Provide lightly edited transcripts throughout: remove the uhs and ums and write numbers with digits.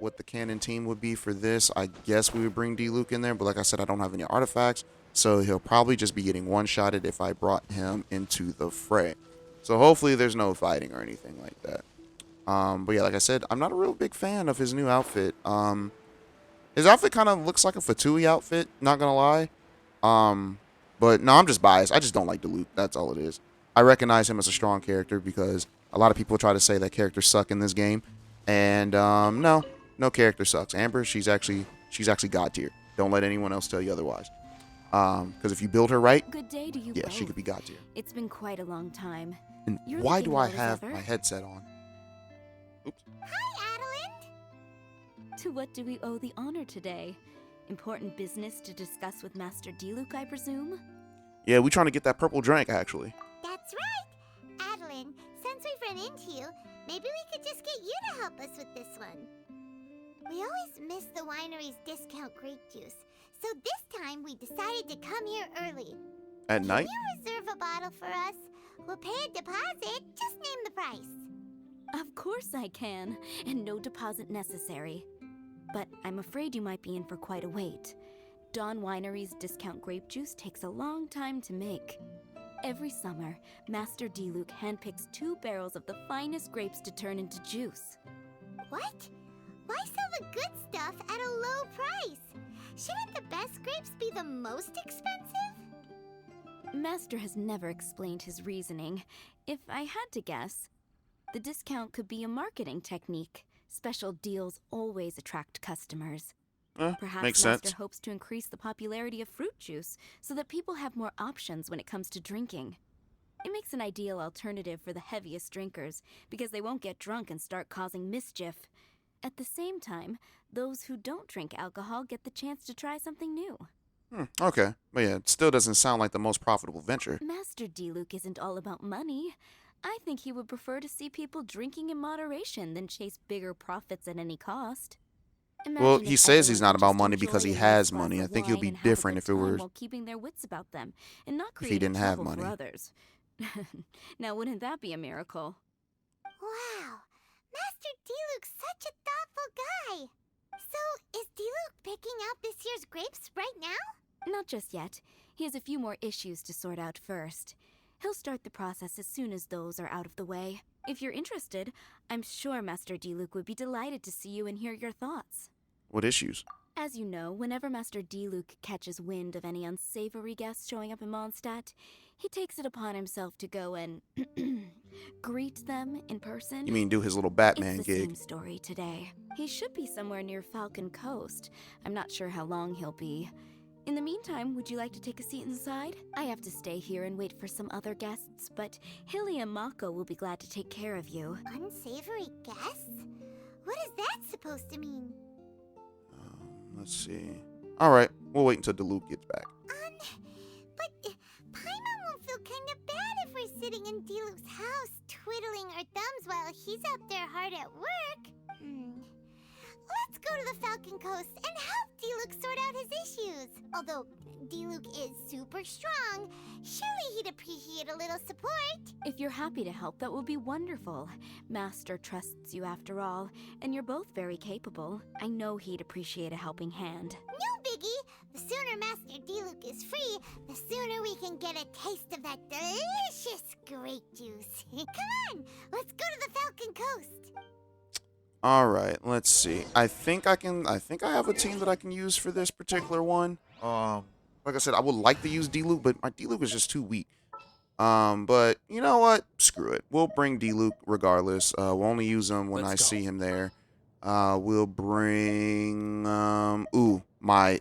what the canon team would be for this. I guess we would bring D-Luke in there, but like I said, I don't have any artifacts, so he'll probably just be getting one-shotted if I brought him into the fray. So hopefully there's no fighting or anything like that. But yeah, like I said, I'm not a real big fan of his new outfit. His outfit kind of looks like a Fatui outfit, not gonna lie. Um, but no, I'm just biased. I just don't like Diluc. That's all it is. I recognize him as a strong character because a lot of people try to say that characters suck in this game, and no, no character sucks. Amber, she's actually god tier. Don't let anyone else tell you otherwise. Because if you build her right, Good day to you yeah, both. she could be god tier. It's been quite a long time. And You're why looking do I well as have ever. my headset on? Oops. Hi, Adeline. To what do we owe the honor today? Important business to discuss with Master Diluc, I presume? Yeah, we trying to get that purple drink actually. That's right. Adeline, since we've run into you, maybe we could just get you to help us with this one. We always miss the winery's discount grape juice, so this time we decided to come here early. At night? Can you reserve a bottle for us? We'll pay a deposit, just name the price. Of course I can, and no deposit necessary. But I'm afraid you might be in for quite a wait. Dawn Winery's discount grape juice takes a long time to make. Every summer, Master Diluc handpicks 2 barrels of the finest grapes to turn into juice. What? Why sell the good stuff at a low price? Shouldn't the best grapes be the most expensive? Master has never explained his reasoning. If I had to guess, the discount could be a marketing technique. Special deals always attract customers. Perhaps Makes Master sense. hopes to increase the popularity of fruit juice so that people have more options when it comes to drinking. It makes an ideal alternative for the heaviest drinkers because they won't get drunk and start causing mischief. At the same time, those who don't drink alcohol get the chance to try something new. Okay. But yeah, it still doesn't sound like the most profitable venture. Master Diluc isn't all about money. I think he would prefer to see people drinking in moderation than chase bigger profits at any cost. Well, Imagine he if says he's everyone not could about just money enjoy because he a nice has glass money. of I think it would wine be and have a different good if it time were while keeping their wits about them and not if he creating didn't have trouble money. for others. Now, wouldn't that be a miracle? Wow, Master Diluc's such a thoughtful guy. So, is Diluc picking out this year's grapes right now? Not just yet. He has a few more issues to sort out first. He'll start the process as soon as those are out of the way. If you're interested, I'm sure Master Diluc would be delighted to see you and hear your thoughts. What issues? As you know, whenever Master Diluc catches wind of any unsavory guests showing up in Mondstadt, he takes it upon himself to go and greet them in person. You mean do his little Batman It's the gig? same story today. He should be somewhere near Falcon Coast. I'm not sure how long he'll be. In the meantime, would you like to take a seat inside? I have to stay here and wait for some other guests, but Hilly and Mako will be glad to take care of you. Unsavory guests? What is that supposed to mean? Let's see. All right, we'll wait until Diluc gets back. But Paimon won't feel kind of bad if we're sitting in Diluc's house, twiddling our thumbs while he's out there hard at work. Let's go to the Falcon Coast and help Diluc sort out his issues. Although Diluc is super strong, surely he'd appreciate a little support. If you're happy to help, that would be wonderful. Master trusts you after all, and you're both very capable. I know he'd appreciate a helping hand. No biggie. The sooner Master Diluc is free, the sooner we can get a taste of that delicious grape juice. Come on, let's go to the Falcon Coast. All right, let's see. I think I have a team that I can use for this particular one. Like I said, I would like to use Diluc, but my Diluc is just too weak. But you know what? Screw it. We'll bring Diluc regardless. We'll only use him when I see him there. We'll bring my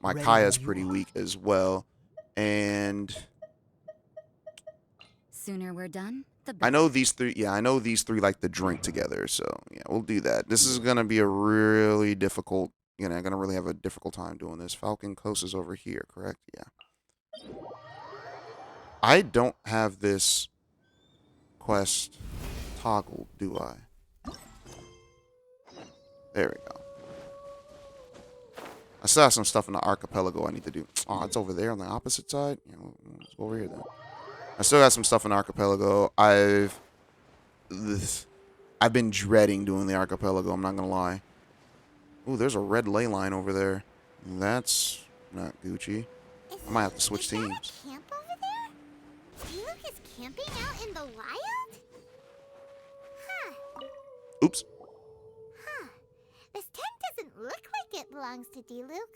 Kaya's pretty weak as well. And Sooner we're done, the I better. know these three. Yeah, I know these three like to drink together. So yeah, we'll do that. This is gonna be a really difficult. I'm gonna really have a difficult time doing this. Falcon Coast is over here, correct? Yeah. I don't have this quest toggled, do I? There we go. I still have some stuff in the archipelago I need to do. Oh, it's over there on the opposite side. Yeah, let's go over here then. I still got some stuff in the archipelago. I've been dreading doing the archipelago, I'm not gonna lie. Ooh, there's a red ley line over there. That's not Gucci. I might have to switch Is that teams. a camp over there? Diluc is camping out in the wild? Huh. Oops. Huh. This tent doesn't look like it belongs to Diluc.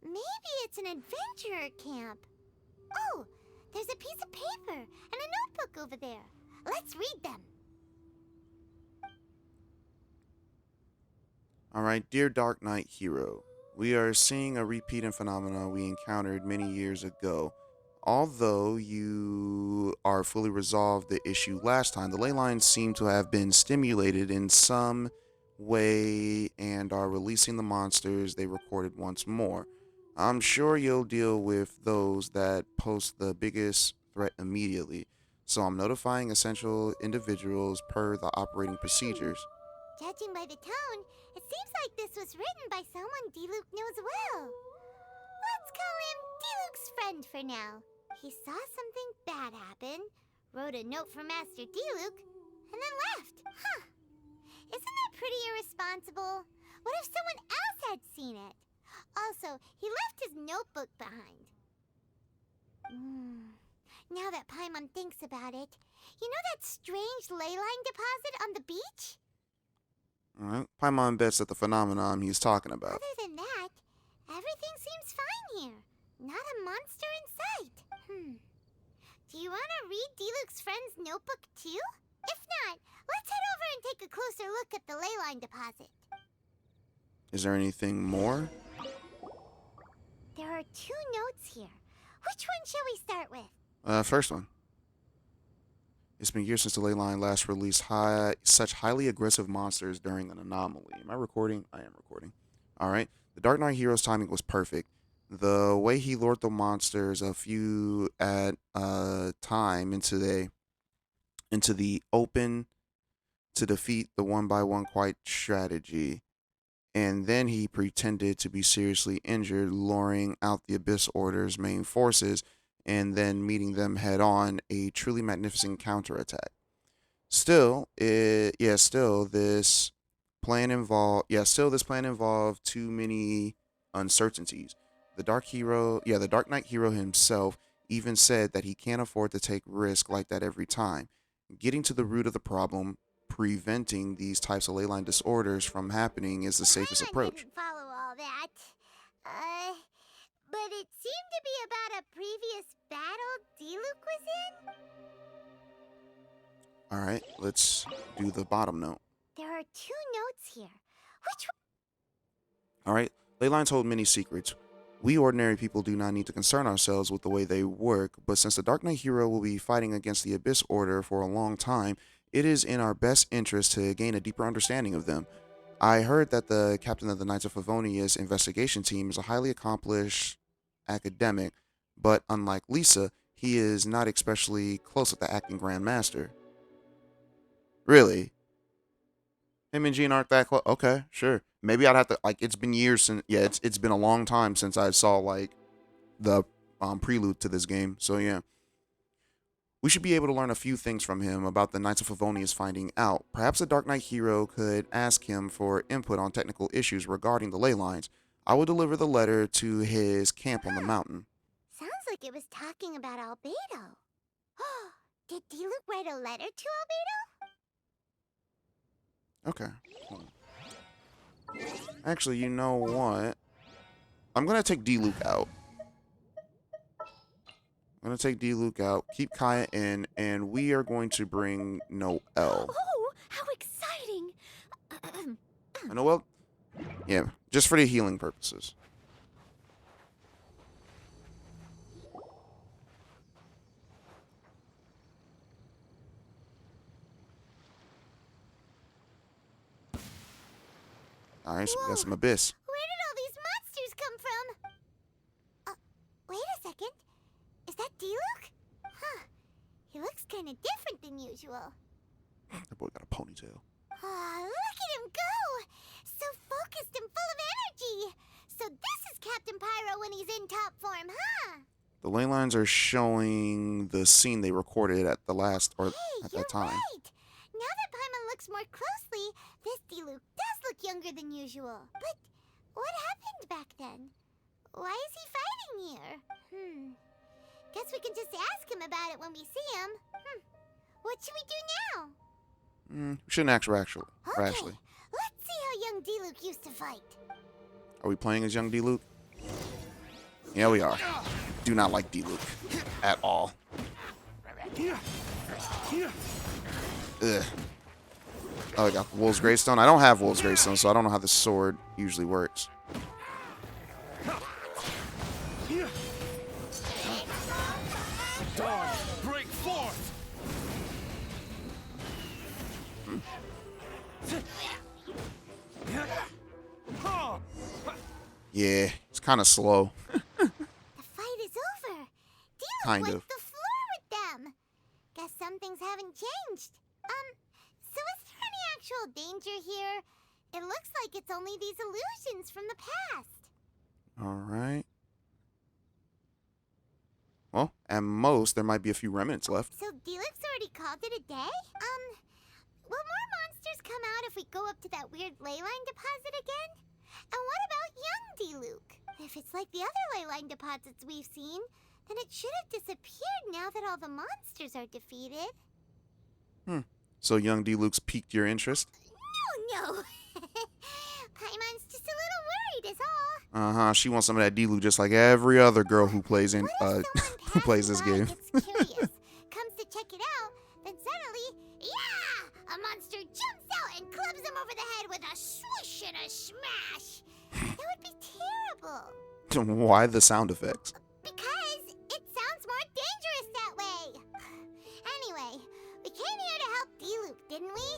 Maybe it's an adventurer camp. Oh, there's a piece of paper and a notebook over there. Let's read them. Alright, dear Dark Knight Hero, we are seeing a repeat in phenomena we encountered many years ago. Although you are fully resolved the issue last time, the ley lines seem to have been stimulated in some way and are releasing the monsters they recorded once more. I'm sure you'll deal with those that pose the biggest threat immediately, so I'm notifying essential individuals per the operating procedures. Judging by the tone, it seems like this was written by someone Diluc knows well. Let's call him Diluc's friend for now. He saw something bad happen, wrote a note for Master Diluc, and then left. Huh. Isn't that pretty irresponsible? What if someone else had seen it? Also, he left his notebook behind. Now that Paimon thinks about it, you know that strange ley line deposit on the beach? Alright, Paimon bets at the phenomenon he's talking about. Other than that, everything seems fine here. Not a monster in sight. Do you want to read Diluc's friend's notebook too? If not, let's head over and take a closer look at the ley line deposit. Is there anything more? There are 2 notes here. Which one shall we start with? First one. It's been years since the ley line last released such highly aggressive monsters during an anomaly. Am I recording? I am recording. Alright. The Dark Knight Hero's timing was perfect. The way he lured the monsters a few at a time into the open to defeat the one by one quiet strategy. And then he pretended to be seriously injured, luring out the Abyss Order's main forces and then meeting them head on, a truly magnificent counterattack. Still this plan involved too many uncertainties. The Dark Knight Hero himself even said that he can't afford to take risk like that every time. Getting to the root of the problem, preventing these types of ley line disorders from happening is the safest Paimon approach. didn't follow all that. But it seemed to be about a previous battle Diluc was in? Alright, let's do the bottom note. There are 2 notes here. Which one? Alright, ley lines hold many secrets. We ordinary people do not need to concern ourselves with the way they work, but since the Dark Knight Hero will be fighting against the Abyss Order for a long time, it is in our best interest to gain a deeper understanding of them. I heard that the captain of the Knights of Favonius investigation team is a highly accomplished academic, but unlike Lisa, he is not especially close with the acting Grand Master. Really? Him and Jean aren't that close? Okay, sure. Maybe I'd have to, it's been years since, it's been a long time since I saw, the prelude to this game, so yeah. We should be able to learn a few things from him about the Knights of Favonius finding out. Perhaps the Dark Knight Hero could ask him for input on technical issues regarding the ley lines. I will deliver the letter to his camp on the mountain. Sounds like it was talking about Albedo. Did Diluc write a letter to Albedo? Okay. Actually, you know what? I'm going to take D-Luke out. I'm going to take D-Luke out, keep Kaya in, and we are going to bring Noel. Oh, how exciting! Noel? Yeah, just for the healing purposes. Alright, so we got some Abyss. Where did all these monsters come from? Wait a second. Is that Diluc? Huh. He looks kind of different than usual. That boy got a ponytail. Look at him go! So focused and full of energy. So this is Captain Pyro when he's in top form, huh? The ley lines are showing the scene they recorded at the last, or Hey, at you're that time. right. Now more closely, this Diluc does look younger than usual. But what happened back then? Why is he fighting here? Guess we can just ask him about it when we see him. What should we do now? We shouldn't act rashly. Okay, let's see how young Diluc used to fight. Are we playing as young Diluc? Yeah, we are. Do not like Diluc at all. Ugh. Oh, I got Wolf's Greystone. I don't have Wolf's Greystone, so I don't know how this sword usually works. Dawn, break forth! Yeah, it's kind of slow. The fight is over. Diluc Kind wiped of. the floor with them. Guess some things haven't changed. So is there any actual danger here? It looks like it's only these illusions from the past. All right. Well, at most, there might be a few remnants left. So Diluc's already called it a day? Will more monsters come out if we go up to that weird ley line deposit again? And what about young Diluc? If it's like the other ley line deposits we've seen, then it should have disappeared now that all the monsters are defeated. So young Diluc's piqued your interest? No. Paimon's just a little worried is all. Uh-huh. She wants some of that Diluc just like every other girl who plays in What if who plays this someone game. gets curious, comes to check it out, then suddenly, yeah! A monster jumps out and clubs him over the head with a swish and a smash. That would be terrible. Why the sound effects? Because it sounds more dangerous that way. Anyway, we came here to help Diluc, didn't we?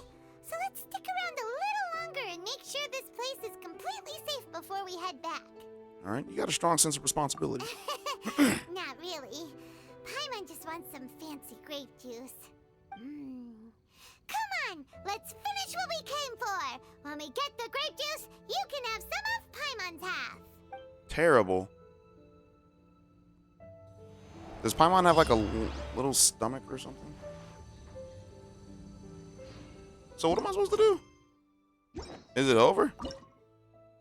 So let's stick around a little longer and make sure this place is completely safe before we head back. All right, you got a strong sense of responsibility. Not really. Paimon just wants some fancy grape juice. Come on, let's finish what we came for. When we get the grape juice, you can have some of Paimon's half. Terrible. Does Paimon have like a little stomach or something? So what am I supposed to do? Is it over?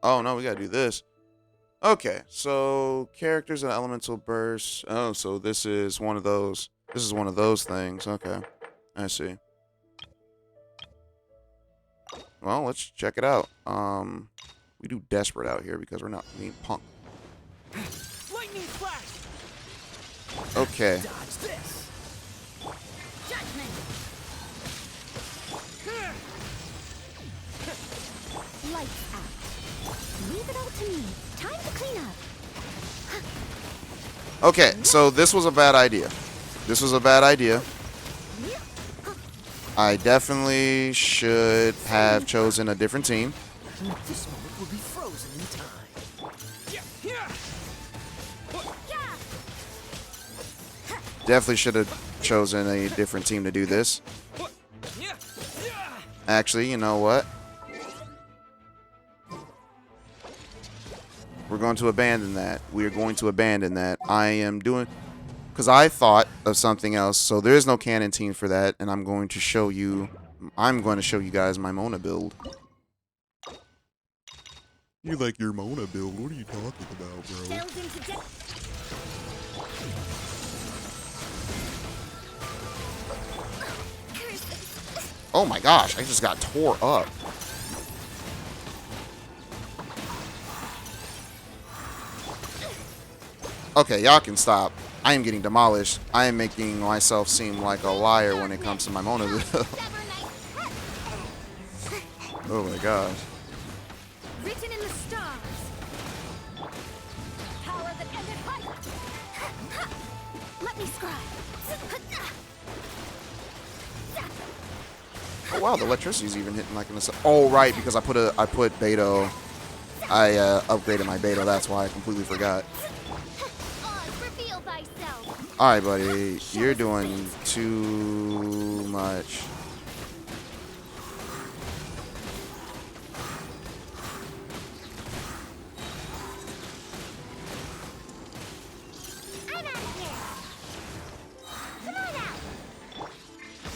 Oh no, we gotta do this. Okay, so characters and elemental bursts. Oh, so this is one of those. This is one of those things. Okay, I see. Well, let's check it out. We do desperate out here because we're not being punk. Lightning flash! Okay. Dodge this! Judgment! Lights out. Leave it all to me. Time to clean up. Okay, so this was a bad idea. This was a bad idea. I definitely should have chosen a different team. This moment will be frozen in time. Definitely should have chosen a different team to do this. Actually, you know what? We're going to abandon that. We are going to abandon that. I am doing... Because I thought of something else. So there is no canon team for that. And I'm going to show you... I'm going to show you guys my Mona build. You like your Mona build? What are you talking about, bro? Oh my gosh, I just got tore up. Okay, y'all can stop. I am getting demolished. I am making myself seem like a liar when it comes to my Mona build. Oh my gosh. Written in the stars. Power that ended life. Let me scribe. Oh wow, the electricity's even hitting like in the... Oh right, because I put Beto. I upgraded my Beto. That's why I completely forgot. Reveal thyself. All right, buddy, you're doing too much. I'm out of here. Come on out.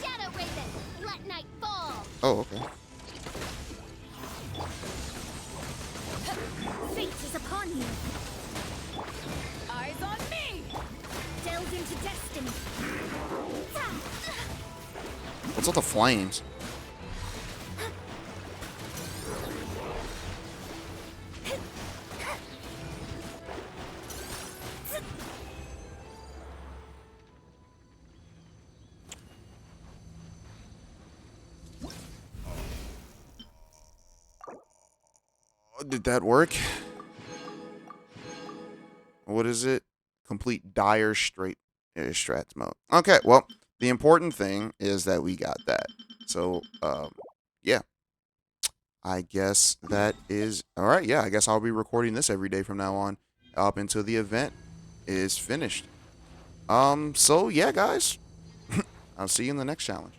Shadow Raven, let night fall. Oh, okay. Fate is upon you. Eyes on me. Delve into destiny. What's with the flames? Did that work? What is it? Complete dire strats mode. Okay, well, the important thing is that we got that. So, yeah. I guess that is all right. Yeah, I guess I'll be recording this every day from now on, up until the event is finished. So yeah, guys, I'll see you in the next challenge.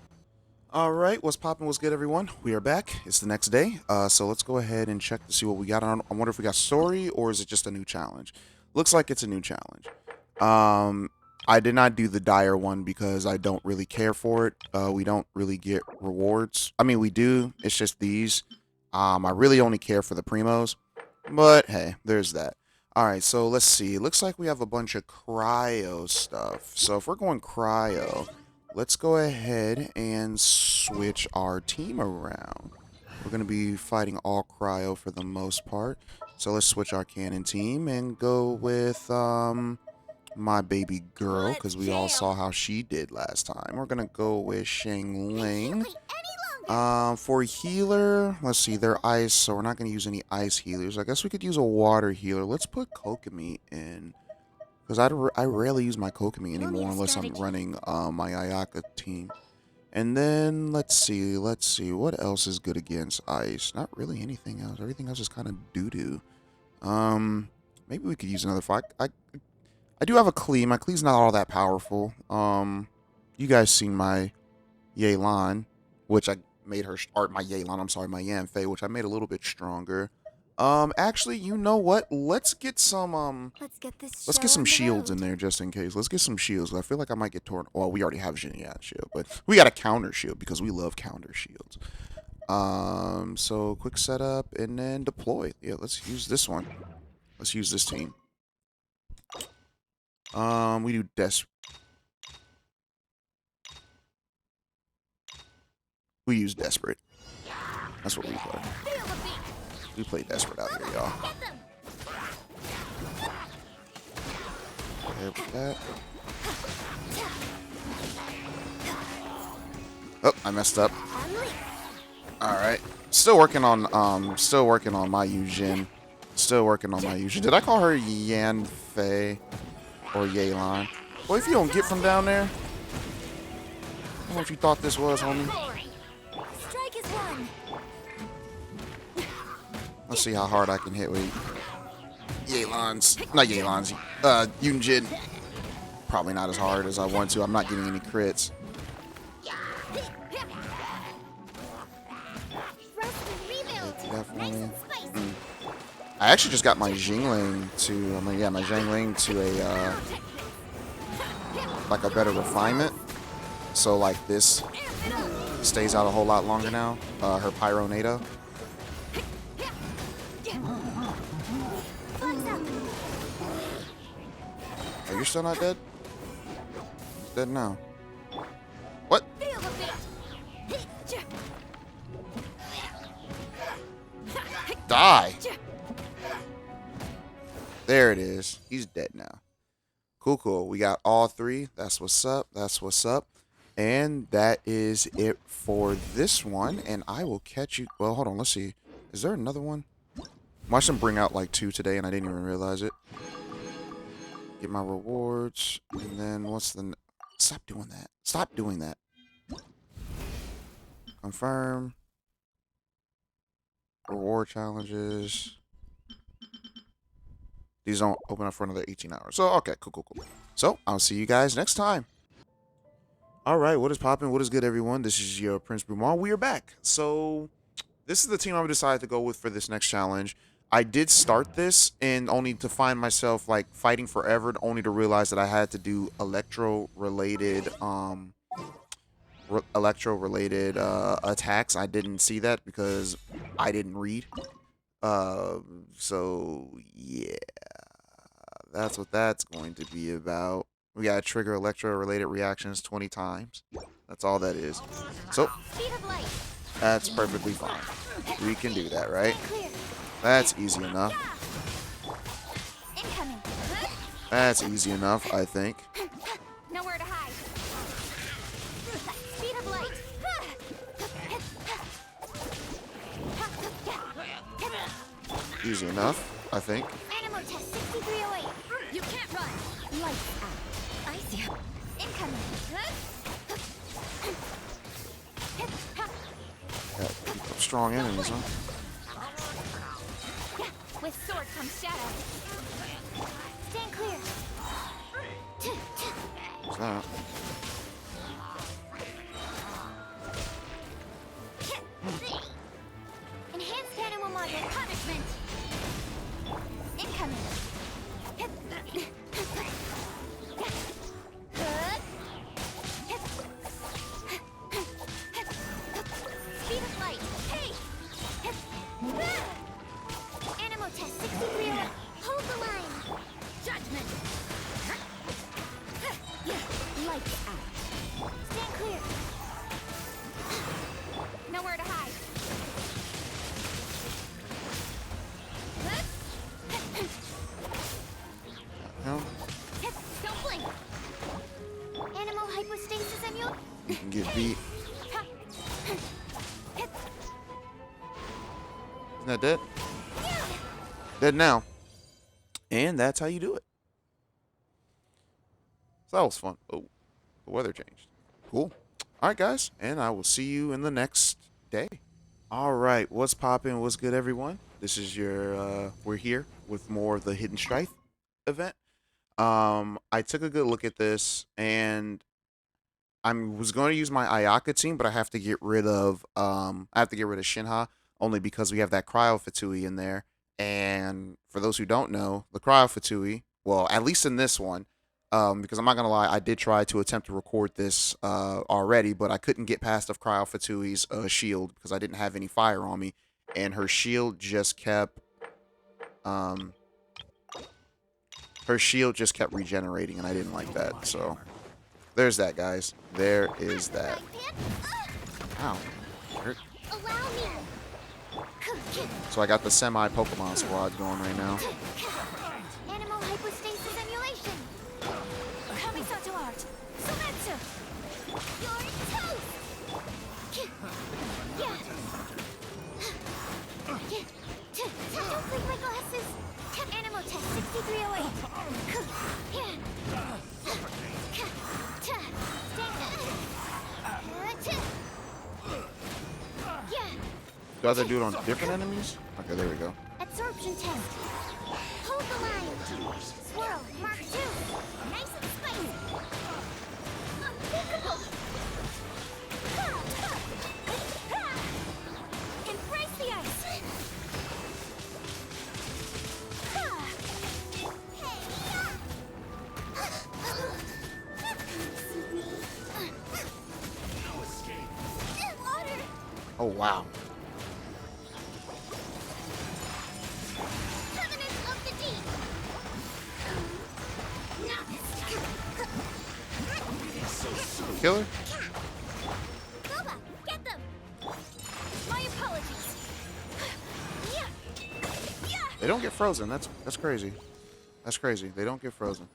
All right, what's poppin'? What's good, everyone? We are back. It's the next day. So let's go ahead and check to see what we got on. I wonder if we got story or is it just a new challenge? Looks like it's a new challenge. I did not do the dire one because I don't really care for it. We don't really get rewards. I mean, we do. It's just these. I really only care for the primos, but hey, there's that. All right, so let's see. It looks like we have a bunch of cryo stuff. So if we're going cryo, let's go ahead and switch our team around. We're going to be fighting all cryo for the most part. So let's switch our cannon team and go with my baby girl, because we all saw how she did last time. We're going to go with Shang Ling. For healer, let's see, they're ice, so we're not going to use any ice healers. I guess we could use a water healer. Let's put Kokomi in, because I rarely use my Kokomi anymore unless I'm running my Ayaka team. And then, let's see, what else is good against ice? Not really anything else. Everything else is kind of doo-doo. Maybe we could use another fight. I do have a Klee. My Klee's not all that powerful. You guys seen my Yelan, which I made her, or my Yelan, I'm sorry, my Yanfei, which I made a little bit stronger. Actually, you know what? Let's get some, let's get some shields in there just in case. Let's get some shields. I feel like I might get torn. Well, we already have Xinyan shield, but we got a counter shield because we love counter shields. So quick setup and then deploy. Yeah, let's use this one. Let's use this team. We do we use desperate. That's what we play. We play desperate out here, y'all. There with that. Oh, I messed up. All right. Still working on my Yujin. Still working on my Yujin. Did I call her Yan Fei or Yelan? Well, if you don't get from down there, I don't know what you thought this was, homie. Strike is one. Let's see how hard I can hit with not Yelan's, Yunjin. Probably not as hard as I want to. I'm not getting any crits. Definitely. I actually just got my Jingling to, my Jingling to a, like a better refinement. So like this stays out a whole lot longer now. Her Pyronado. Oh, you're still not dead? He's dead now. What? Die! There it is. He's dead now. Cool, cool. We got all three. That's what's up. That's what's up. And that is it for this one. And I will catch you. Well, hold on. Let's see. Is there another one? Watch them bring out like 2 today, and I didn't even realize it. Get my rewards. And then what's the... Stop doing that. Stop doing that. Confirm. Reward challenges. These don't open up for another 18 hours. So, okay, cool. So, I'll see you guys next time. All right, what is poppin'? What is good, everyone? This is your Prince Brumal. We are back. So, this is the team I've decided to go with for this next challenge. I did start this and only to find myself, like, fighting forever, only to realize that I had to do electro-related, electro-related attacks. I didn't see that because I didn't read. So yeah, that's what that's going to be about. We gotta trigger electro-related reactions 20 times. That's all that is. So Speed of light. that's perfectly fine. We can do that, right? Clear. That's easy enough. Incoming. That's easy enough, I think. Nowhere to hide. Speed of light. Easy enough, I think. Animal test 6308. You can't run. Lights out. I see. Incoming. Got strong enemies, huh? With sword comes shadow. Stand clear. What's that? Enhanced animal module punishment. Incoming. Speed of light. Hey! Animal test 6308. Hold the line. Judgment. Lights out. Stand clear. Nowhere to hide. No? Don't blink. Animal hypostasis emule. You can get beat. Isn't that dead? Dead now. And that's how you do it. So that was fun. Oh, the weather changed. Cool. All right, guys. And I will see you in the next day. All right. What's poppin'? What's good, everyone? This is your, we're here with more of the Hidden Strife event. I took a good look at this, and I was going to use my Ayaka team, but I have to get rid of, Shinha, only because we have that Cryo Fatui in there. And for those who don't know, the Cryo Fatui, well, at least in this one, because I'm not gonna lie, I did try to attempt to record this already, but I couldn't get past of Cryo Fatui's shield because I didn't have any fire on me, and her shield just kept regenerating, and I didn't like that. So there's that, guys. There is that. Ow. Hurt. Allow me. So I got the semi Pokemon squad going right now. Animal hypostasis emulation. Kamisato art. Sometsu. You're toast. Yeah. Don't break my glasses. Animal test 6308. Do I have to do it on different enemies? Okay, there we go. Absorption test. Hold the line. Swirl. Mark 2. Nice and spicy. Unthinkable. Embrace the ice. Water. Oh, wow. Covenant of the deep. Killer? Boba, get them. My apologies. They don't get frozen. That's crazy. That's crazy. They don't get frozen.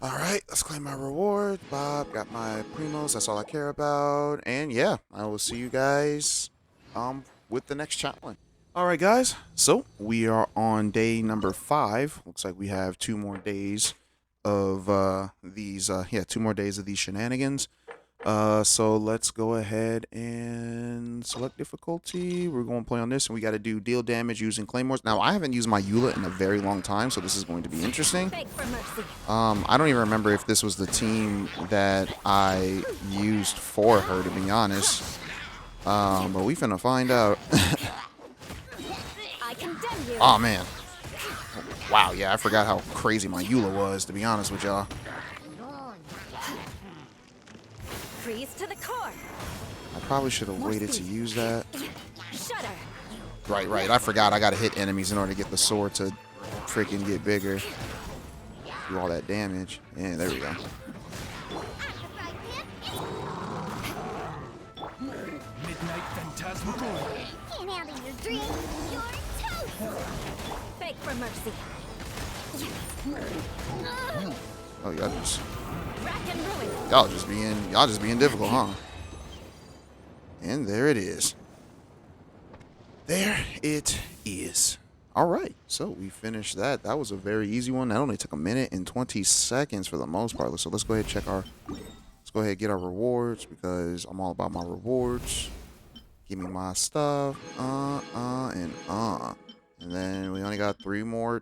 All right, let's claim my reward. Bob got my primos. That's all I care about. And yeah, I will see you guys with the next challenge. All right, guys. So we are on day number 5. Looks like we have 2 more days of these. 2 more days of these shenanigans. So let's go ahead and select difficulty. We're going to play on this, and we got to do deal damage using claymores. Now, I haven't used my Eula in a very long time, so this is going to be interesting. Beg for mercy. I don't even remember if this was the team that I used for her, to be honest. But we finna find out. I condemn you. Oh, man. Wow, yeah, I forgot how crazy my Eula was, to be honest with y'all. Freeze to the core. I probably should have waited to use that. Shudder. Right. I forgot I gotta hit enemies in order to get the sword to freaking get bigger. Do all that damage. And there we go. Midnight Phantasmagoria. Can't handle your dream. You're toast. Beg for mercy. Oh, Rack and ruin. y'all just being difficult, huh? And there it is. There it is. All right, so we finished that. That was a very easy one. That only took a minute and 20 seconds for the most part. So let's go ahead and check our. Let's go ahead and get our rewards because I'm all about my rewards. Give me my stuff. And then we only got 2 more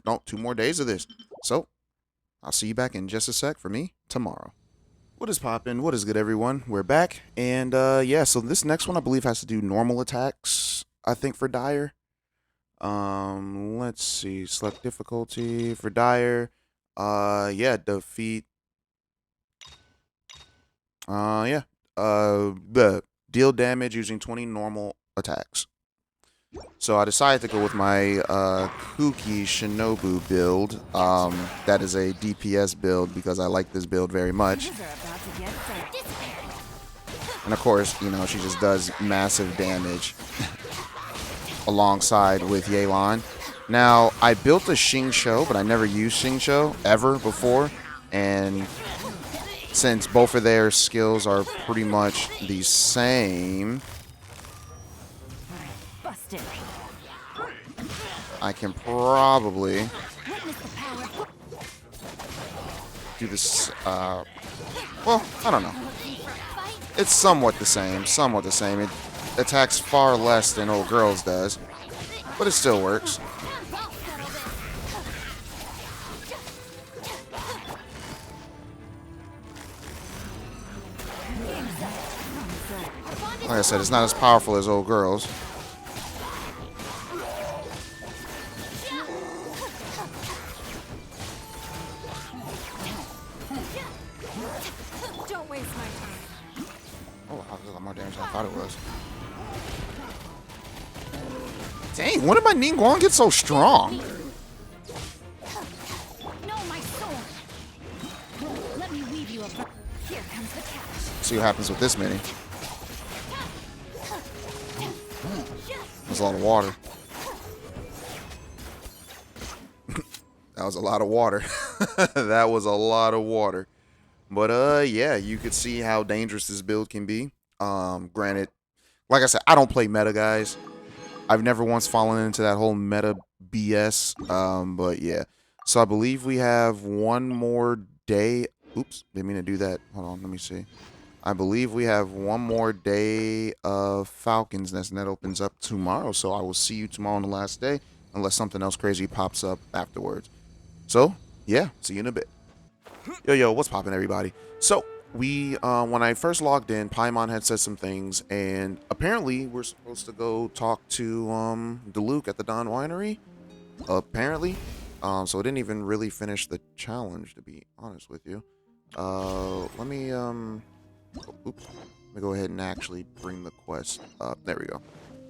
days of this. So I'll see you back in just a sec for me tomorrow. What is poppin'? What is good, everyone? We're back. And yeah, so this next one I believe has to do normal attacks, I think, for Dire. Let's see. Select difficulty for Dire. Yeah, defeat. Yeah. Deal damage using 20 normal attacks. So I decided to go with my Kuki Shinobu build. That is a DPS build because I like this build very much. And of course, you know, she just does massive damage alongside with Yelan. Now, I built a Xingqiu, but I never used Xingqiu ever before. And since both of their skills are pretty much the same, I can probably do this. Well, I don't know. It's somewhat the same. It attacks far less than Old Girls does, but it still works. Like I said, it's not as powerful as Old Girls. Don't waste my time. Oh, wow, that's a lot more damage than I thought it was. Dang, when did my Ningguang get so strong? No, my sword. Let me weave you a. Here comes the catch. See what happens with this mini. There's a lot of water. That was a lot of water. That was a lot of water. But yeah, you could see how dangerous this build can be. Granted, like I said, I don't play meta, guys. I've never once fallen into that whole meta BS. But yeah. So I believe we have one more day. Oops, didn't mean to do that. Hold on, let me see. I believe we have one more day of Falcon's Nest, and that opens up tomorrow. So I will see you tomorrow on the last day, unless something else crazy pops up afterwards. So, yeah, see you in a bit. Yo, what's poppin', everybody? So, we, when I first logged in, Paimon had said some things, and apparently we're supposed to go talk to, Diluc at the Don Winery. Apparently. So I didn't even really finish the challenge, to be honest with you. Let me go ahead and actually bring the quest up. There we go.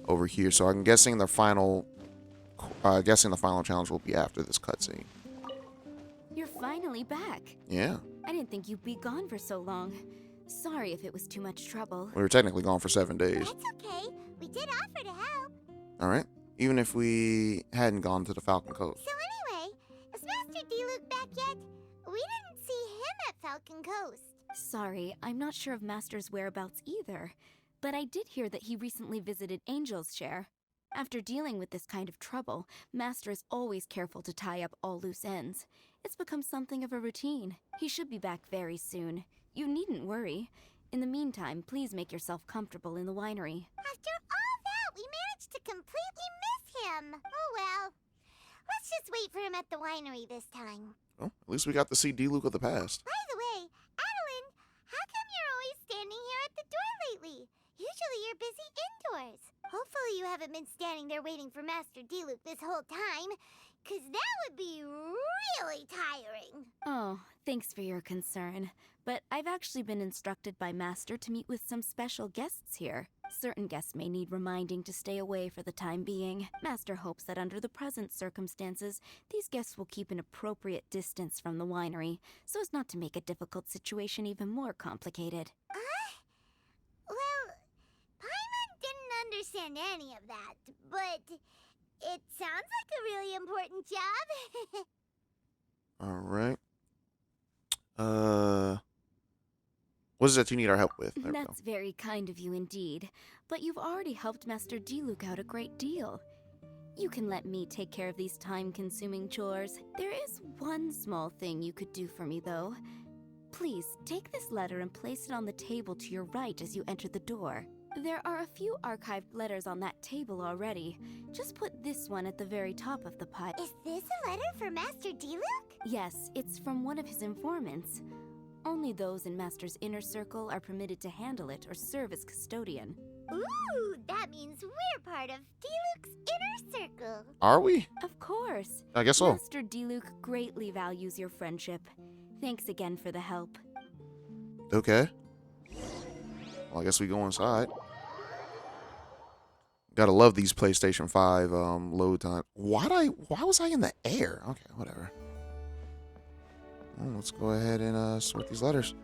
Over here. So I'm guessing the final challenge will be after this cutscene. You're finally back. Yeah. I didn't think you'd be gone for so long. Sorry if it was too much trouble. We were technically gone for 7 days. That's okay. We did offer to help. Alright. Even if we hadn't gone to the Falcon Coast. So anyway, is Master Diluc back yet? We didn't see him at Falcon Coast. Sorry, I'm not sure of Master's whereabouts either. But I did hear that he recently visited Angel's Share. After dealing with this kind of trouble, Master is always careful to tie up all loose ends. It's become something of a routine. He should be back very soon. You needn't worry. In the meantime, please make yourself comfortable in the winery. After all that, we managed to completely miss him. Oh well. Let's just wait for him at the winery this time. Well, at least we got to see Diluc of the past. By the way, Adeline, how come you're always standing here at the door lately? Usually you're busy indoors. Hopefully you haven't been standing there waiting for Master Diluc this whole time, 'cause that would be really tiring. Oh, thanks for your concern. But I've actually been instructed by Master to meet with some special guests here. Certain guests may need reminding to stay away for the time being. Master hopes that under the present circumstances, these guests will keep an appropriate distance from the winery, so as not to make a difficult situation even more complicated. Well, Paimon didn't understand any of that, but it sounds like a really important job. All right. What is that you need our help with? There we go. That's very kind of you indeed, but you've already helped Master Diluc out a great deal. You can let me take care of these time-consuming chores. There is one small thing you could do for me, though. Please, take this letter and place it on the table to your right as you enter the door. There are a few archived letters on that table already. Just put this one at the very top of the pile. Is this a letter for Master Diluc? Yes, it's from one of his informants. Only those in Master's inner circle are permitted to handle it or serve as custodian. Ooh, that means we're part of Diluc's inner circle. Are we? Of course. I guess so. Master Diluc greatly values your friendship. Thanks again for the help. Okay. Well, I guess we go inside. Gotta love these PlayStation 5 load time. Why was I in the air? Okay, whatever. Well, let's go ahead and sort these letters.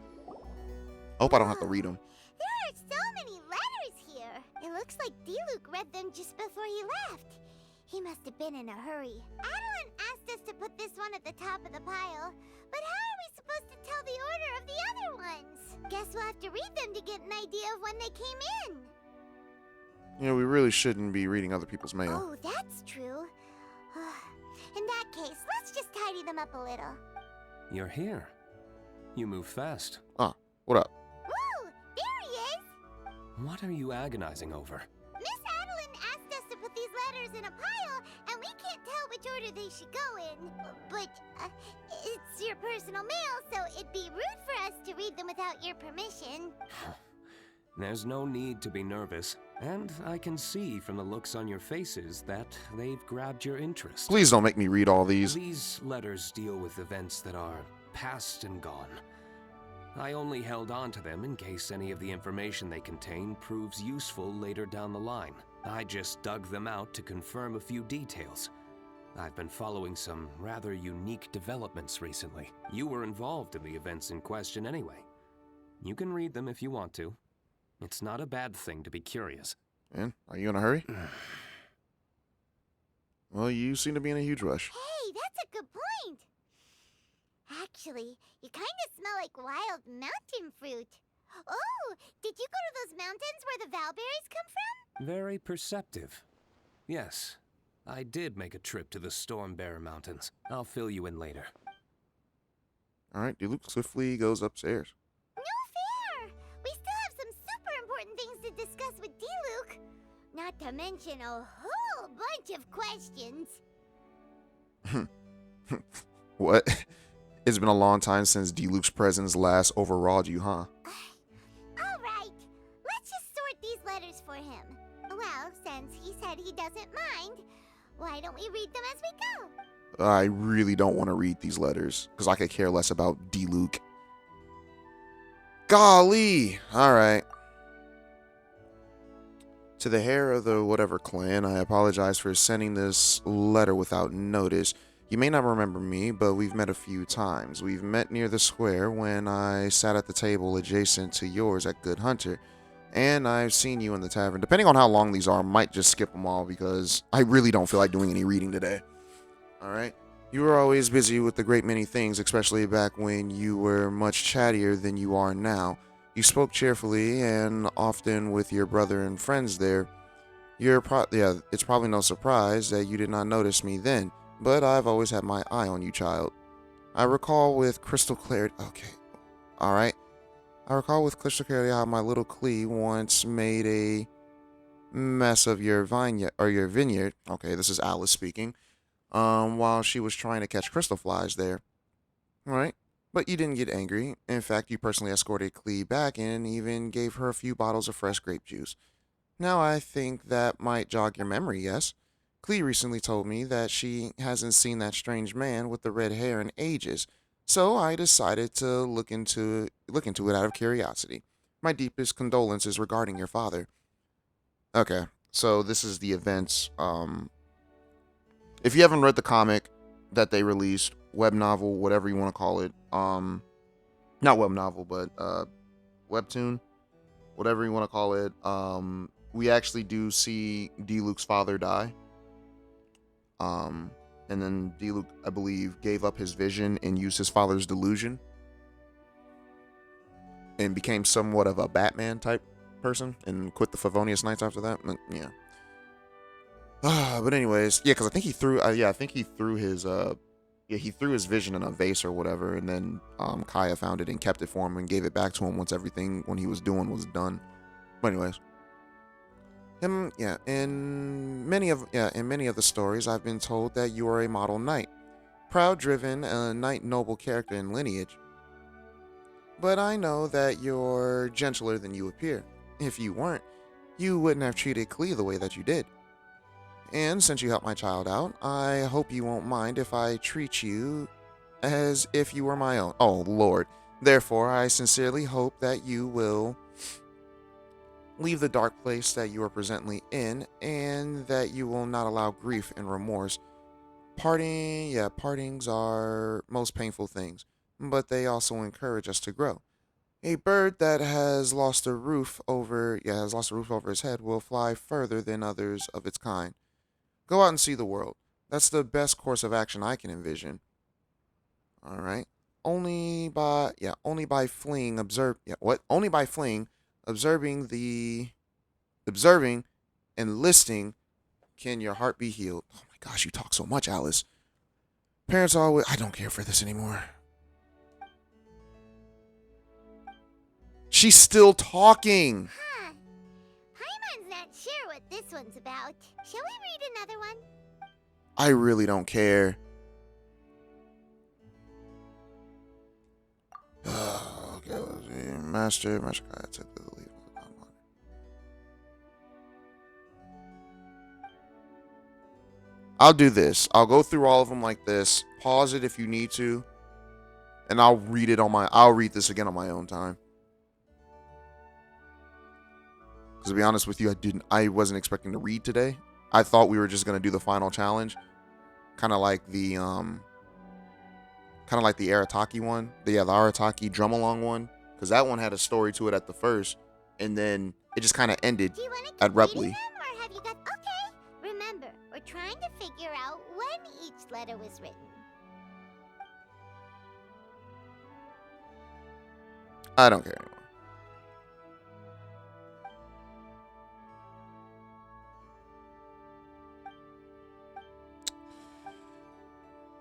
Hope I don't have to read them. There are so many letters here. It looks like Diluc read them just before he left. He must have been in a hurry. Adeline asked us to put this one at the top of the pile, but how are we supposed to tell the order of the other ones? Guess we'll have to read them to get an idea of when they came in. Yeah, we really shouldn't be reading other people's mail. Oh, that's true. In that case, let's just tidy them up a little. You're here. You move fast. What up? Woo! There he is! What are you agonizing over? Miss Adeline asked us to put these letters in a pile, and we can't tell which order they should go in. But it's your personal mail, so it'd be rude for us to read them without your permission. There's no need to be nervous, and I can see from the looks on your faces that they've grabbed your interest. Please don't make me read all these. These letters deal with events that are past and gone. I only held on to them in case any of the information they contain proves useful later down the line. I just dug them out to confirm a few details. I've been following some rather unique developments recently. You were involved in the events in question anyway. You can read them if you want to. It's not a bad thing to be curious. And are you in a hurry? Well, you seem to be in a huge rush. Hey, that's a good point. Actually, you kind of smell like wild mountain fruit. Oh, did you go to those mountains where the valberries come from? Very perceptive. Yes, I did make a trip to the Stormbearer Mountains. I'll fill you in later. All right, Diluc swiftly goes upstairs. No fair! We still have some super important things to discuss with Diluc. Not to mention a whole bunch of questions. What? It's been a long time since Diluc's presence last overawed you, huh? All right, let's just sort these letters for him. Well, since he said he doesn't mind, why don't we read them as we go? I really don't want to read these letters, because I could care less about Diluc. Golly! Alright. To the heir of the whatever clan, I apologize for sending this letter without notice. You may not remember me, but we've met a few times. We've met near the square when I sat at the table adjacent to yours at Good Hunter, and I've seen you in the tavern. Depending on how long these are, I might just skip them all because I really don't feel like doing any reading today. Alright? You were always busy with a great many things, especially back when you were much chattier than you are now. You spoke cheerfully and often with your brother and friends there. It's probably no surprise that you did not notice me then, but I've always had my eye on you, child. I recall with crystal clarity. Okay. Alright. I recall with crystal clarity how my little Clee once made a mess of your vineyard. Okay, this is Alice speaking. While she was trying to catch crystal flies there. Alright. But you didn't get angry. In fact, you personally escorted Clee back and even gave her a few bottles of fresh grape juice. Now I think that might jog your memory, yes? Clee recently told me that she hasn't seen that strange man with the red hair in ages, so I decided to look into it out of curiosity. My deepest condolences regarding your father. Okay, so this is the events. If you haven't read the comic that they released, web novel, whatever you want to call it, not web novel, but webtoon, whatever you want to call it, we actually do see D-Luke's father die. Um, and then D-Luke, I believe, gave up his vision and used his father's delusion and became somewhat of a Batman type person and quit the Favonius Knights after that. Yeah. But anyways, yeah, because I think he threw, I think he threw his vision in a vase or whatever, and then Kaya found it and kept it for him and gave it back to him once everything when he was doing was done. But anyways, in many of the stories, I've been told that you are a model knight, proud, driven, a knight noble character in lineage. But I know that you're gentler than you appear. If you weren't, you wouldn't have treated Klee the way that you did. And since you helped my child out, I hope you won't mind if I treat you as if you were my own. Oh, Lord. Therefore, I sincerely hope that you will leave the dark place that you are presently in, and that you will not allow grief and remorse. Partings are most painful things, but they also encourage us to grow. A bird that has lost a roof over his head will fly further than others of its kind. Go out and see the world. That's the best course of action I can envision. All right. Only by fleeing, observing and listening can your heart be healed. Oh my gosh, you talk so much, Alice. Parents always, I don't care for this anymore. She's still talking. Huh. Paimon's not sure what this one's about. Shall we read another one? I really don't care. Okay, let's see. Master Guy took the lead. I'll do this. I'll go through all of them like this. Pause it if you need to, and I'll read this again on my own time. Because to be honest with you, I wasn't expecting to read today. I thought we were just gonna do the final challenge, kind of like the Arataki one. The Arataki drum along one, because that one had a story to it at the first, and then it just kind of ended Do you want to keep abruptly. reading them, or have you got... Okay. Remember, we're trying to figure out when each letter was written. I don't care anymore.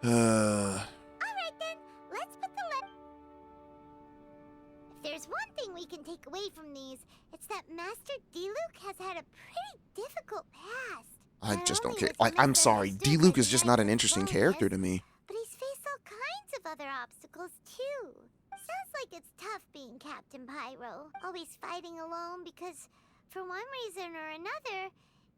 Alright then, let's put the letter... If there's one thing we can take away from these, it's that Master D-Luke has had a pretty difficult past. I Not just don't only care. was he I'm sorry. misunderstood D-Luke by is the just not an Knights of interesting Columbus, character to me. but he's faced all kinds of other obstacles too. Sounds like it's tough being Captain Pyro, always fighting alone because, for one reason or another,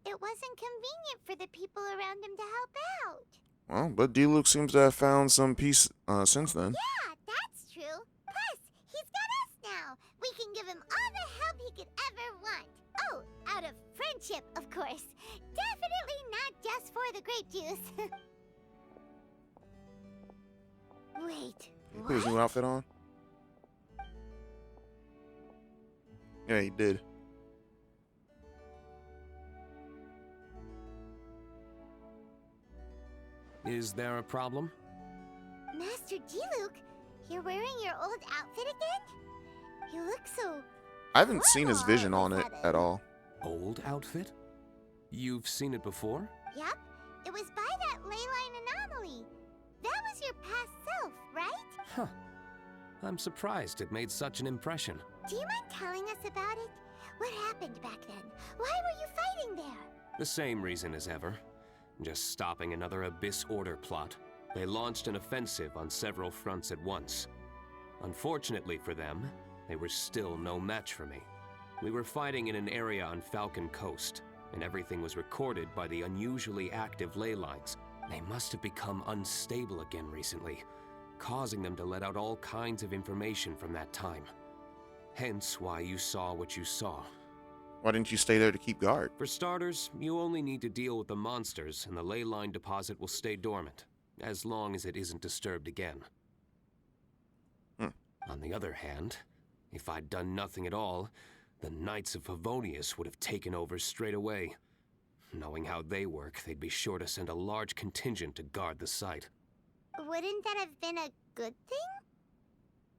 it wasn't convenient for the people around him to help out. Well, but D-Luke seems to have found some peace since then. Yeah, that's true. Plus, he's got us now. We can give him all the help he could ever want. Oh, out of friendship, of course. Definitely not just for the grape juice. Wait, He put his new what? outfit on? Yeah, he did. Is there a problem? Master D-Luke, you're wearing your old outfit again? You look so... I haven't seen his Horrible vision all on of a it sudden. at all. Old outfit? You've seen it before? Yep, it was by that ley line anomaly. That was your past self, right? Huh. I'm surprised it made such an impression. Do you mind telling us about it? What happened back then? Why were you fighting there? The same reason as ever. Just stopping another Abyss Order plot. They launched an offensive on several fronts at once. Unfortunately for them, they were still no match for me. We were fighting in an area on Falcon Coast, and everything was recorded by the unusually active ley lines. They must have become unstable again recently, causing them to let out all kinds of information from that time. Hence why you saw what you saw. Why didn't you stay there to keep guard? For starters, you only need to deal with the monsters, and the ley line deposit will stay dormant, as long as it isn't disturbed again. On the other hand, if I'd done nothing at all, the Knights of Favonius would have taken over straight away. Knowing how they work, they'd be sure to send a large contingent to guard the site. Wouldn't that have been a good thing?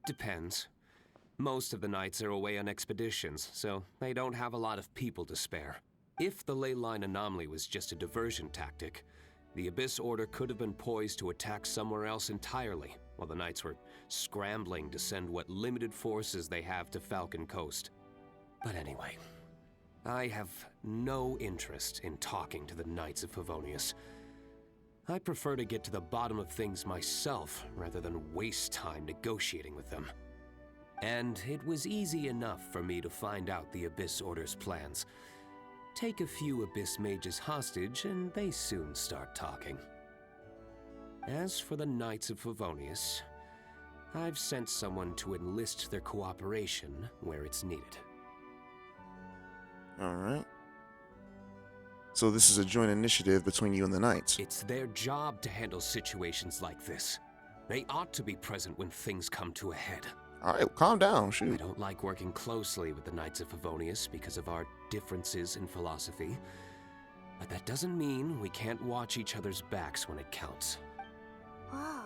Depends. Most of the Knights are away on expeditions, so they don't have a lot of people to spare. If the ley line anomaly was just a diversion tactic, the Abyss Order could have been poised to attack somewhere else entirely, while the Knights were scrambling to send what limited forces they have to Falcon Coast. But anyway, I have no interest in talking to the Knights of Favonius. I prefer to get to the bottom of things myself, rather than waste time negotiating with them. And it was easy enough for me to find out the Abyss Order's plans. Take a few Abyss mages hostage, and they soon start talking. As for the Knights of Favonius, I've sent someone to enlist their cooperation where it's needed. Alright. So this is a joint initiative between you and the Knights. It's their job to handle situations like this. They ought to be present when things come to a head. Alright, calm down, I shoot. don't like working closely with the Knights of Favonius because of our differences in philosophy. But that doesn't mean we can't watch each other's backs when it counts. Whoa.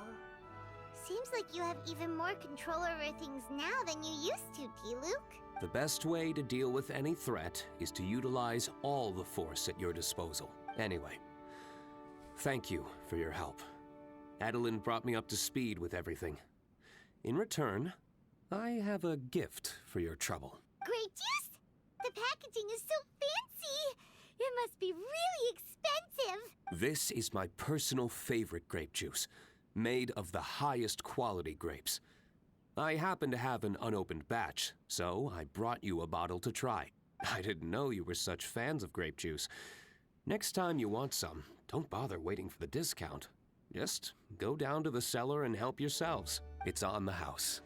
Seems like you have even more control over things now than you used to, D-Luke. The best way to deal with any threat is to utilize all the force at your disposal. Anyway, thank you for your help. Adeline brought me up to speed with everything. In return, I have a gift for your trouble. Grape juice? The packaging is so fancy! It must be really expensive! This is my personal favorite grape juice, made of the highest quality grapes. I happen to have an unopened batch, so I brought you a bottle to try. I didn't know you were such fans of grape juice. Next time you want some, don't bother waiting for the discount. Just go down to the cellar and help yourselves. It's on the house.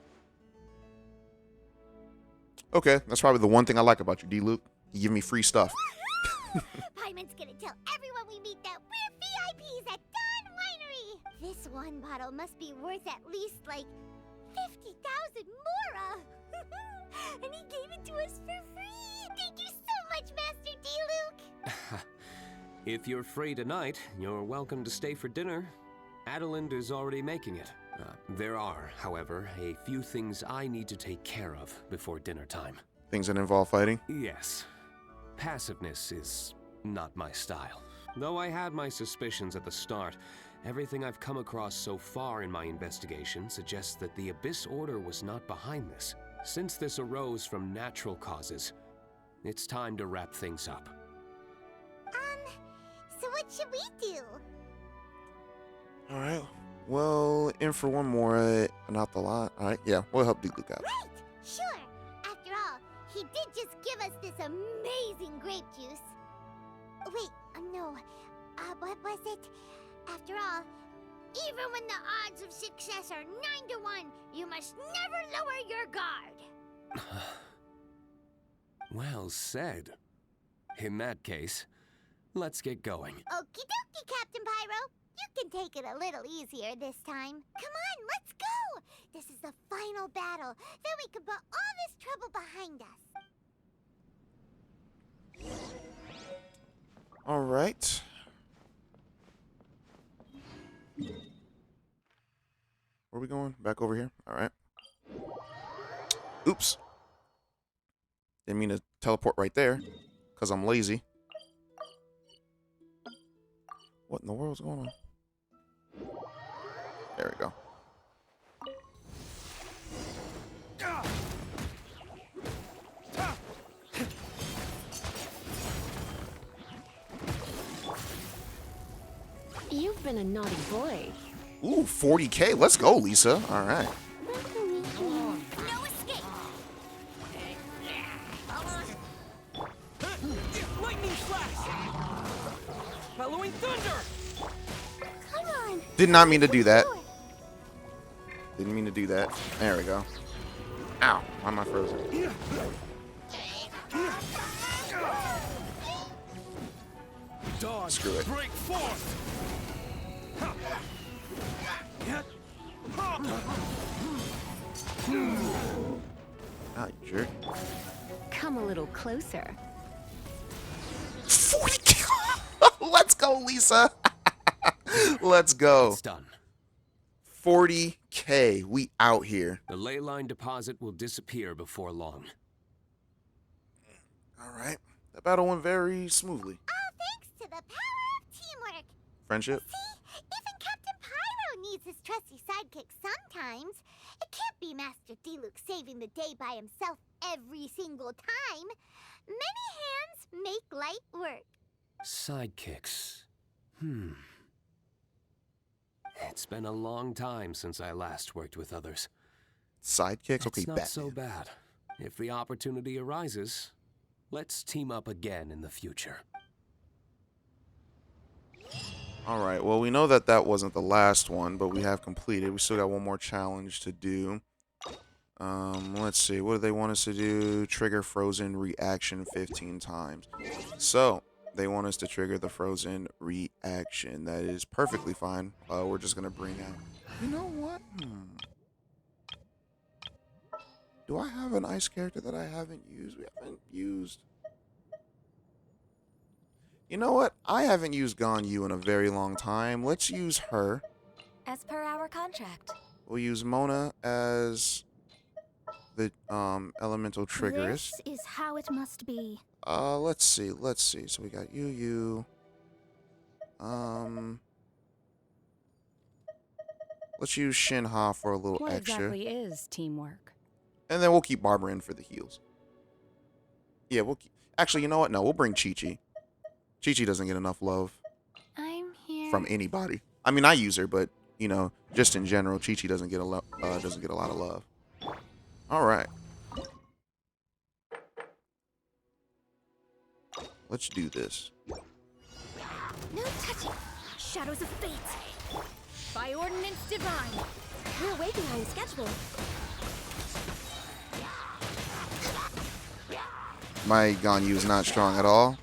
Okay, that's probably the one thing I like about you, D-Luke. You give me free stuff. Paimon's gonna tell everyone we meet that we're VIPs at Dawn Winery! This one bottle must be worth at least, like, 50,000 mora! And he gave it to us for free! Thank you so much, Master D-Luke! If you're free tonight, you're welcome to stay for dinner. Adeline is already making it. There are, however, a few things I need to take care of before dinner time. Things that involve fighting. Yes. Passiveness is not my style. Though I had my suspicions at the start, everything I've come across so far in my investigation suggests that the Abyss Order was not behind this. Since this arose from natural causes, it's time to wrap things up. So what should we do? Alright. Well, in for one more, not the lot. Alright, yeah, we'll help D-Luke out. Right! Sure! After all, he did just give us this amazing grape juice. Wait, no. What was it? After all, even when the odds of success are 9-1, you must never lower your guard. Well said. In that case, let's get going. Okie dokie, Captain Pyro. You can take it a little easier this time. Come on, let's go! This is the final battle. Then we can put all this trouble behind us. Alright. Where are we going? Back over here? Alright. Oops. Didn't mean to teleport right there, because I'm lazy. What in the world's going on? There we go. You've been a naughty boy. Ooh, 40K. Let's go, Lisa. Alright. No escape! Come on. Did not mean to do that. Do it. Didn't mean to do that. There we go. Ow. Why am I frozen? Dodge. Screw it. Break forth. Ah, you jerk. Come a little closer. 40K. Let's go, Lisa. Let's go. It's done. 40K. We out here. The ley line deposit will disappear before long. All right. That battle went very smoothly. All thanks to the power of teamwork. Friendship. See, even Captain Pyro needs his trusty sidekick sometimes. It can't be Master D-Luke saving the day by himself every single time. Many hands make light work. Sidekicks. It's been a long time since I last worked with others. Sidekicks. Okay, It's not Batman. so bad. If the opportunity arises, let's team up again in the future. All right. Well, we know that that wasn't the last one, but we have completed. We still got one more challenge to do. Let's see. What do they want us to do? Trigger frozen reaction 15 times. So they want us to trigger the frozen reaction. That is perfectly fine. We're just gonna bring out. You know what? Do I have an ice character that I haven't used? We haven't used. You know what? I haven't used Ganyu in a very long time. Let's use her. As per our contract. We'll use Mona as the elemental triggerist. This is how it must be. Let's see. So we got you. Let's use Shinha for a little What extra. exactly is teamwork? And then we'll keep Barbara in for the heals. Yeah, we'll keep... Actually, you know what? No, we'll bring Chi-Chi. Chi-Chi doesn't get enough love I'm here. from anybody. I mean, I use her, but, you know, just in general, Chi-Chi doesn't get a lot of love. All right. Let's do this. No touching. Shadows of fate. By ordinance divine. We're way behind schedule. My Ganyu is not strong at all.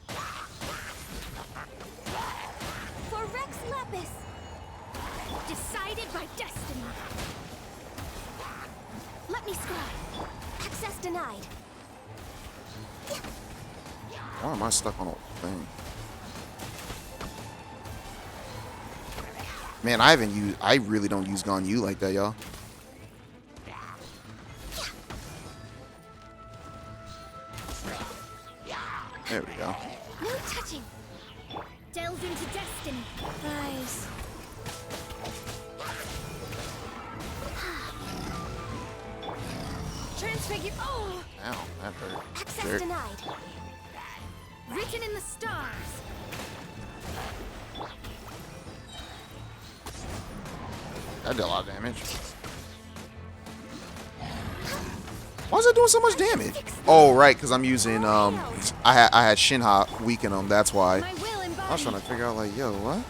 For Rex Lapis. Decided by destiny. Let me scribe. Access denied. Why am I stuck on a thing? Man, I really don't use Ganyu like that, y'all. There we go. No touching. Delve into destiny. Rise. Transfigure. Oh! Ow, that hurt. Access Jerk. denied. Written in the stars. That did a lot of damage. Why is it doing so much damage? Oh, right, because I'm using I had Shinha weaken him. That's why. My will embodied. I was trying to figure out like, yo, what?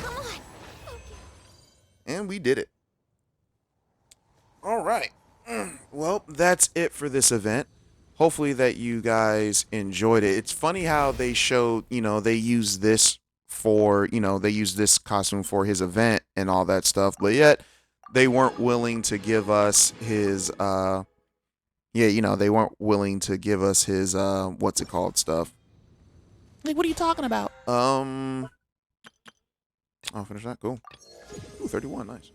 Come on. And we did it. All right. Well, that's it for this event. Hopefully that you guys enjoyed it. It's funny how they showed, you know, they used this for, you know, they used this costume for his event and all that stuff, but yet they weren't willing to give us his, yeah, you know, they weren't willing to give us his, what's it called stuff. Like, what are you talking about? I'll finish that. Cool. Ooh, 31. Nice.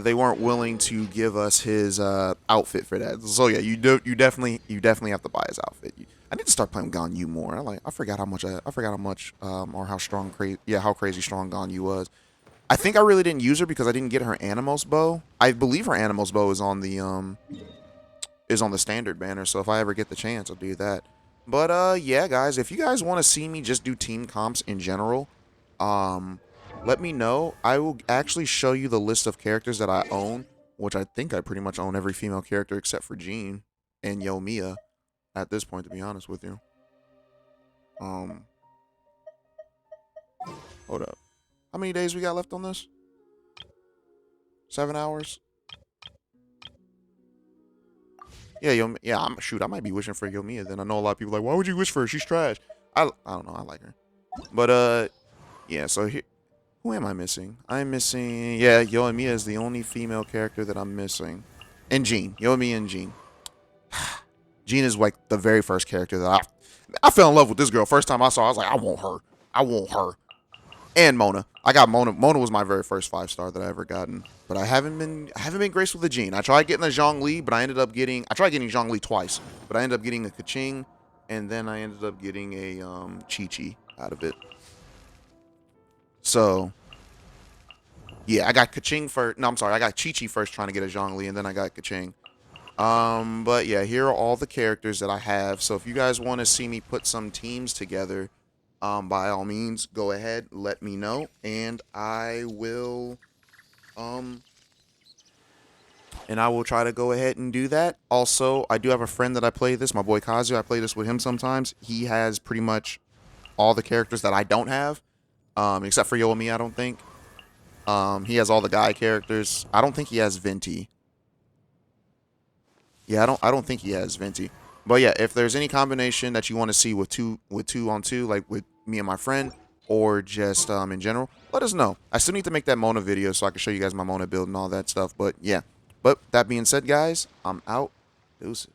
They weren't willing to give us his outfit for that. So yeah, you definitely have to buy his outfit. I need to start playing Ganyu more. I forgot how much or how strong how crazy strong Ganyu was. I think I really didn't use her because I didn't get her Animos bow. I believe her Animos bow is on the standard banner. So if I ever get the chance, I'll do that. But yeah, guys, if you guys want to see me just do team comps in general, let me know. I will actually show you the list of characters that I own, which I think I pretty much own every female character except for Jean and Yomiya. at this point, to be honest with you. Hold up. How many days we got left on this? 7 hours? Yeah, shoot, I might be wishing for Yomiya then. I know a lot of people are like, why would you wish for her? She's trash. I don't know, I like her. But yeah, so here, who am I missing? I'm missing, yeah, Yomiya is the only female character that I'm missing. And Jean. Yomiya and Jean. Jean is like the very first character that I fell in love with this girl. First time I saw her, I was like, I want her. I want her. And Mona. I got Mona. Mona was my very first 5-star that I ever gotten. But I haven't been graced with a Jean. I tried getting a Zhongli, but I tried getting Zhongli twice, but I ended up getting a Keqing, and then I ended up getting a Chi-Chi out of it. So yeah, I got Keqing first. No, I'm sorry, I got Chi-Chi first trying to get a Zhongli, and then I got Keqing. But yeah, here are all the characters that I have. So if you guys want to see me put some teams together, by all means, go ahead, let me know, and I will try to go ahead and do that. Also, I do have a friend that I play this, my boy Kazu. I play this with him sometimes. He has pretty much all the characters that I don't have, except for Yomi, I don't think. He has all the guy characters. I don't think he has Venti. Yeah, I don't think he has Venti. But yeah, if there's any combination that you want to see with two on two, like with me and my friend, or just in general, let us know. I still need to make that Mona video so I can show you guys my Mona build and all that stuff. But yeah. But that being said, guys, I'm out. Deuces.